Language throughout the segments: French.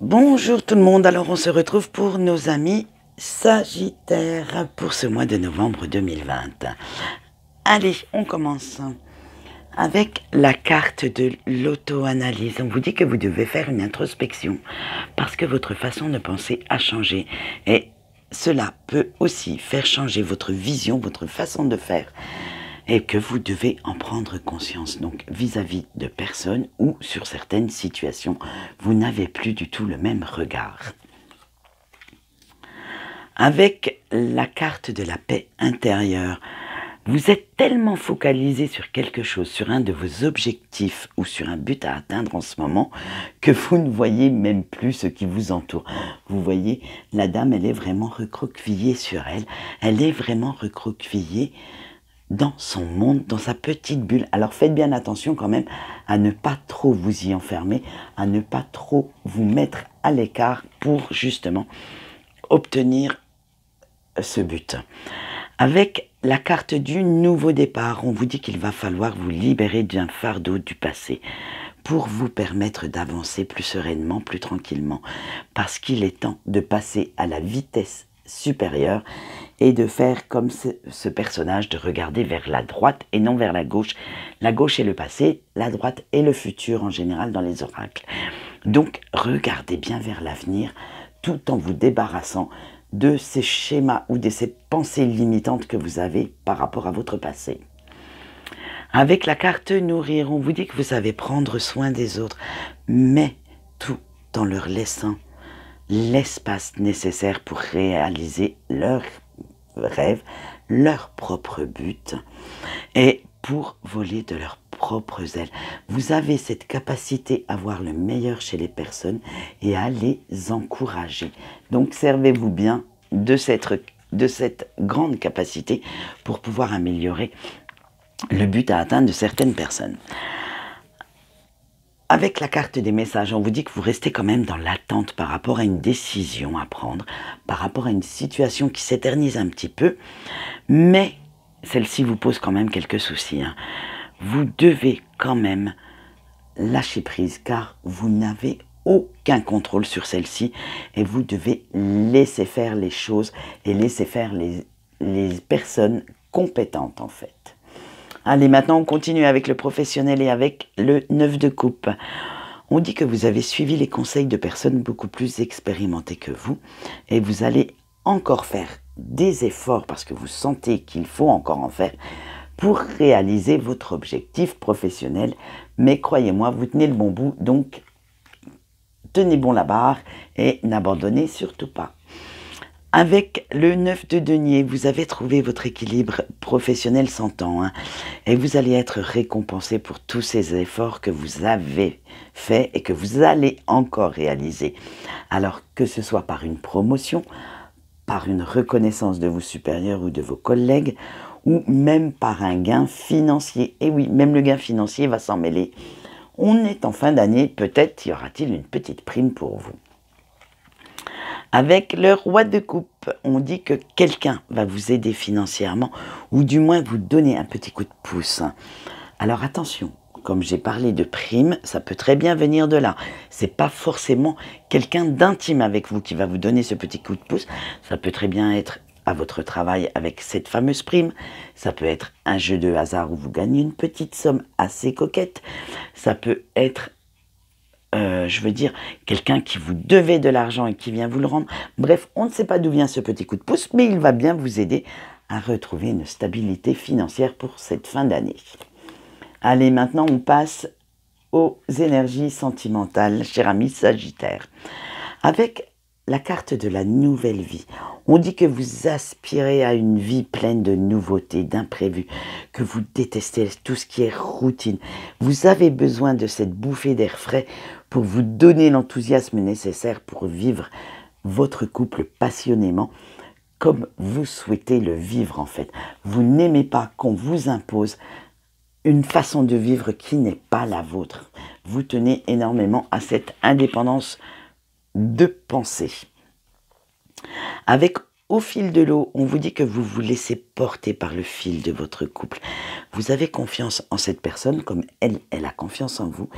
Bonjour tout le monde, alors on se retrouve pour nos amis Sagittaires pour ce mois de novembre 2020. Allez, on commence avec la carte de l'auto-analyse. On vous dit que vous devez faire une introspection parce que votre façon de penser a changé et cela peut aussi faire changer votre vision, votre façon de faire et que vous devez en prendre conscience. Donc vis-à-vis de personnes ou sur certaines situations, vous n'avez plus du tout le même regard. Avec la carte de la paix intérieure, vous êtes tellement focalisé sur quelque chose, sur un de vos objectifs ou sur un but à atteindre en ce moment, que vous ne voyez même plus ce qui vous entoure. Vous voyez, la dame, elle est vraiment recroquevillée sur elle. Elle est vraiment recroquevillée dans son monde, dans sa petite bulle. Alors faites bien attention quand même à ne pas trop vous y enfermer, à ne pas trop vous mettre à l'écart pour justement obtenir ce but. Avec la carte du nouveau départ, on vous dit qu'il va falloir vous libérer d'un fardeau du passé pour vous permettre d'avancer plus sereinement, plus tranquillement, parce qu'il est temps de passer à la vitesse supérieure et de faire comme ce personnage, de regarder vers la droite et non vers la gauche. La gauche est le passé, la droite est le futur en général dans les oracles. Donc regardez bien vers l'avenir tout en vous débarrassant de ces schémas ou de ces pensées limitantes que vous avez par rapport à votre passé. Avec la carte nourrir, on vous dit que vous savez prendre soin des autres, mais tout en leur laissant l'espace nécessaire pour réaliser leurs rêves, leur propre but et pour voler de leurs propres ailes. Vous avez cette capacité à voir le meilleur chez les personnes et à les encourager. Donc servez-vous bien de cette grande capacité pour pouvoir améliorer le but à atteindre de certaines personnes. Avec la carte des messages, on vous dit que vous restez quand même dans l'attente par rapport à une décision à prendre, par rapport à une situation qui s'éternise un petit peu, mais celle-ci vous pose quand même quelques soucis. Vous devez quand même lâcher prise car vous n'avez aucun contrôle sur celle-ci et vous devez laisser faire les choses et laisser faire les personnes compétentes en fait. Allez, maintenant on continue avec le professionnel et avec le 9 de coupe. On dit que vous avez suivi les conseils de personnes beaucoup plus expérimentées que vous et vous allez encore faire des efforts parce que vous sentez qu'il faut encore en faire pour réaliser votre objectif professionnel. Mais croyez-moi, vous tenez le bon bout, donc tenez bon la barre et n'abandonnez surtout pas. Avec le 9 de denier, vous avez trouvé votre équilibre professionnel s'entend, et vous allez être récompensé pour tous ces efforts que vous avez faits et que vous allez encore réaliser. Alors que ce soit par une promotion, par une reconnaissance de vos supérieurs ou de vos collègues, ou même par un gain financier. Et oui, même le gain financier va s'en mêler. On est en fin d'année, peut-être y aura-t-il une petite prime pour vous. Avec le roi de coupe, on dit que quelqu'un va vous aider financièrement ou du moins vous donner un petit coup de pouce. Alors attention, comme j'ai parlé de prime, ça peut très bien venir de là. C'est pas forcément quelqu'un d'intime avec vous qui va vous donner ce petit coup de pouce. Ça peut très bien être à votre travail avec cette fameuse prime. Ça peut être un jeu de hasard où vous gagnez une petite somme assez coquette. Ça peut être je veux dire, quelqu'un qui vous devait de l'argent et qui vient vous le rendre. Bref, on ne sait pas d'où vient ce petit coup de pouce, mais il va bien vous aider à retrouver une stabilité financière pour cette fin d'année. Allez, maintenant on passe aux énergies sentimentales, cher ami Sagittaire. Avec la carte de la nouvelle vie, on dit que vous aspirez à une vie pleine de nouveautés, d'imprévus, que vous détestez tout ce qui est routine. Vous avez besoin de cette bouffée d'air frais pour vous donner l'enthousiasme nécessaire pour vivre votre couple passionnément comme vous souhaitez le vivre en fait. Vous n'aimez pas qu'on vous impose une façon de vivre qui n'est pas la vôtre. Vous tenez énormément à cette indépendance de pensée. Avec au fil de l'eau, on vous dit que vous vous laissez porter par le fil de votre couple. Vous avez confiance en cette personne comme elle a confiance en vous.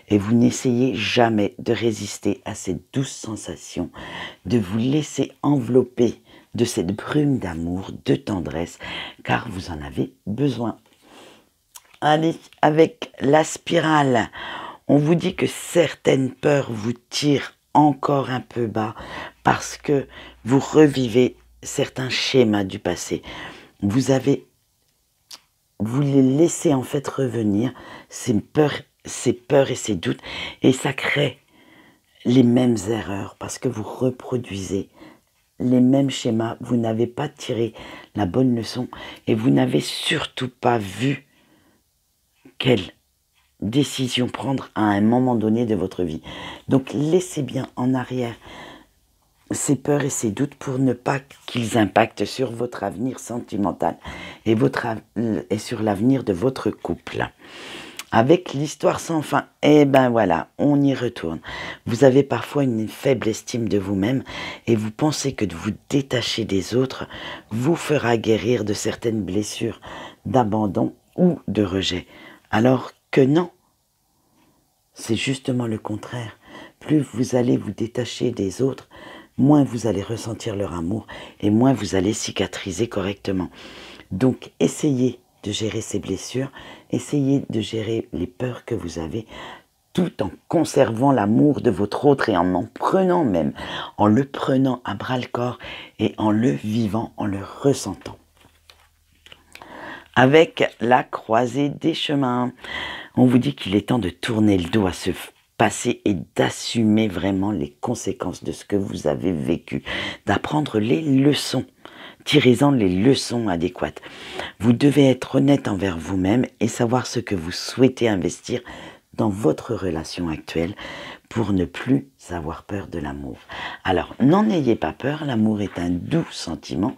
Et vous n'essayez jamais de résister à cette douce sensation, de vous laisser envelopper de cette brume d'amour, de tendresse, car vous en avez besoin. Allez, avec la spirale, on vous dit que certaines peurs vous tirent encore un peu bas parce que vous revivez certains schémas du passé. Vous les laissez en fait revenir, ces peurs et ces doutes, et ça crée les mêmes erreurs parce que vous reproduisez les mêmes schémas. Vous n'avez pas tiré la bonne leçon et vous n'avez surtout pas vu quelle décision prendre à un moment donné de votre vie. Donc laissez bien en arrière ces peurs et ces doutes pour ne pas qu'ils impactent sur votre avenir sentimental et sur l'avenir de votre couple. Avec l'histoire sans fin, eh ben voilà, on y retourne. Vous avez parfois une faible estime de vous-même et vous pensez que de vous détacher des autres vous fera guérir de certaines blessures d'abandon ou de rejet. Alors que non, c'est justement le contraire. Plus vous allez vous détacher des autres, moins vous allez ressentir leur amour et moins vous allez cicatriser correctement. Donc essayez de gérer ces blessures, essayez de gérer les peurs que vous avez, tout en conservant l'amour de votre autre et en le prenant à bras-le-corps et en le vivant, en le ressentant. Avec la croisée des chemins, on vous dit qu'il est temps de tourner le dos à ce passé et d'assumer vraiment les conséquences de ce que vous avez vécu, d'apprendre les leçons. Tirez-en les leçons adéquates. Vous devez être honnête envers vous-même et savoir ce que vous souhaitez investir dans votre relation actuelle pour ne plus avoir peur de l'amour. Alors, n'en ayez pas peur, l'amour est un doux sentiment.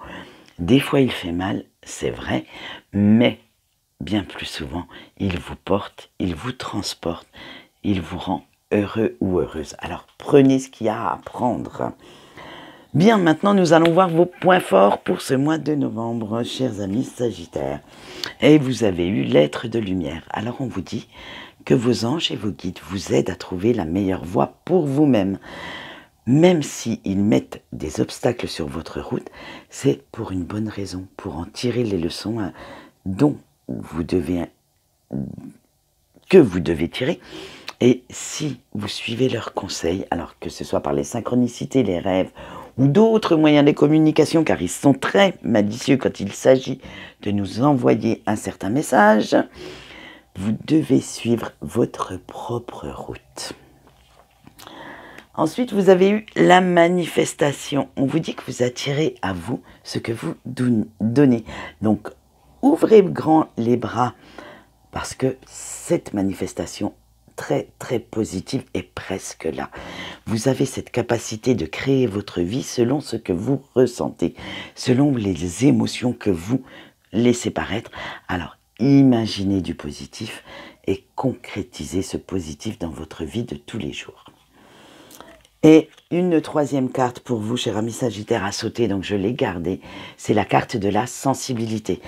Des fois, il fait mal, c'est vrai, mais bien plus souvent, il vous porte, il vous transporte, il vous rend heureux ou heureuse. Alors, prenez ce qu'il y a à prendre. Bien, maintenant, nous allons voir vos points forts pour ce mois de novembre, chers amis Sagittaires. Et vous avez eu l'être de lumière. Alors, on vous dit que vos anges et vos guides vous aident à trouver la meilleure voie pour vous-même. Même s'ils mettent des obstacles sur votre route, c'est pour une bonne raison, pour en tirer les leçons que vous devez tirer. Et si vous suivez leurs conseils, alors que ce soit par les synchronicités, les rêves ou d'autres moyens de communication, car ils sont très malicieux quand il s'agit de nous envoyer un certain message, vous devez suivre votre propre route. Ensuite, vous avez eu la manifestation. On vous dit que vous attirez à vous ce que vous donnez. Donc, ouvrez grand les bras parce que cette manifestation très très positive est presque là. Vous avez cette capacité de créer votre vie selon ce que vous ressentez, selon les émotions que vous laissez paraître. Alors, imaginez du positif et concrétisez ce positif dans votre vie de tous les jours. Et une troisième carte pour vous, cher ami Sagittaire, à sauter, donc je l'ai gardée, c'est la carte de la sensibilité.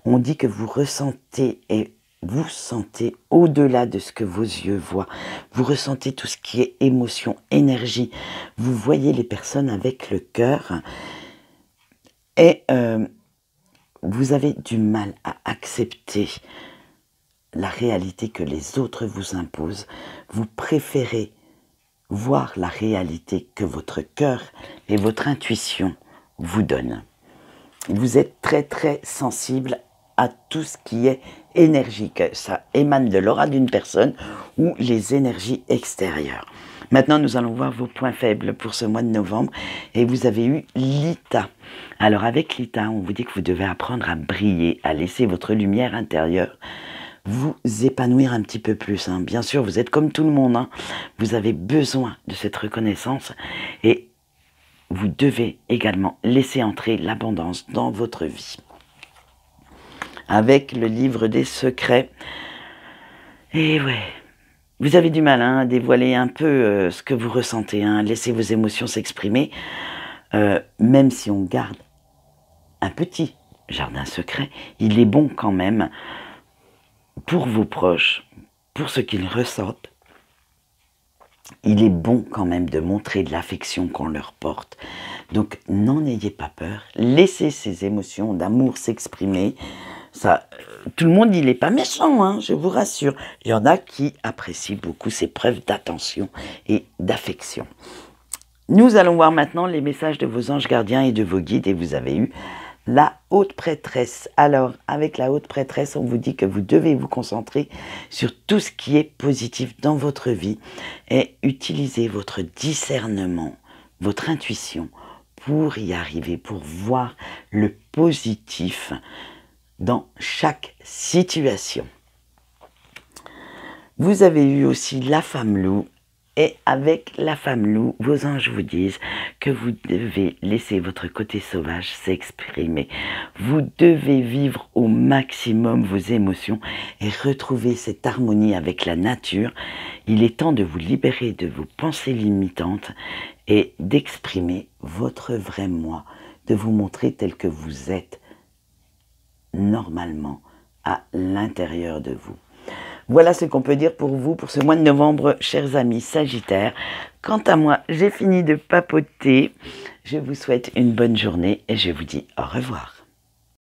On dit que vous ressentez et vous sentez au-delà de ce que vos yeux voient. Vous ressentez tout ce qui est émotion, énergie. Vous voyez les personnes avec le cœur. Et vous avez du mal à accepter la réalité que les autres vous imposent. Vous préférez voir la réalité que votre cœur et votre intuition vous donnent. Vous êtes très très sensible à tout ce qui est énergique. Ça émane de l'aura d'une personne ou les énergies extérieures. Maintenant, nous allons voir vos points faibles pour ce mois de novembre. Et vous avez eu l'ITA. Alors avec l'ITA, on vous dit que vous devez apprendre à briller, à laisser votre lumière intérieure vous épanouir un petit peu plus. Bien sûr, vous êtes comme tout le monde. Vous avez besoin de cette reconnaissance et vous devez également laisser entrer l'abondance dans votre vie. Avec le livre des secrets, et ouais, vous avez du mal à dévoiler un peu ce que vous ressentez. Laissez vos émotions s'exprimer, même si on garde un petit jardin secret, il est bon quand même pour vos proches, pour ce qu'ils ressentent. Il est bon quand même de montrer de l'affection qu'on leur porte. Donc n'en ayez pas peur, laissez ces émotions d'amour s'exprimer. Ça, tout le monde, il n'est pas méchant, hein, je vous rassure. Il y en a qui apprécient beaucoup ces preuves d'attention et d'affection. Nous allons voir maintenant les messages de vos anges gardiens et de vos guides, et vous avez eu la haute prêtresse. Alors, avec la haute prêtresse, on vous dit que vous devez vous concentrer sur tout ce qui est positif dans votre vie et utiliser votre discernement, votre intuition pour y arriver, pour voir le positif dans chaque situation. Vous avez eu aussi la femme loup. Et avec la femme loup, vos anges vous disent que vous devez laisser votre côté sauvage s'exprimer. Vous devez vivre au maximum vos émotions et retrouver cette harmonie avec la nature. Il est temps de vous libérer de vos pensées limitantes et d'exprimer votre vrai moi, de vous montrer tel que vous êtes normalement à l'intérieur de vous. Voilà ce qu'on peut dire pour vous pour ce mois de novembre, chers amis Sagittaires. Quant à moi, j'ai fini de papoter. Je vous souhaite une bonne journée et je vous dis au revoir.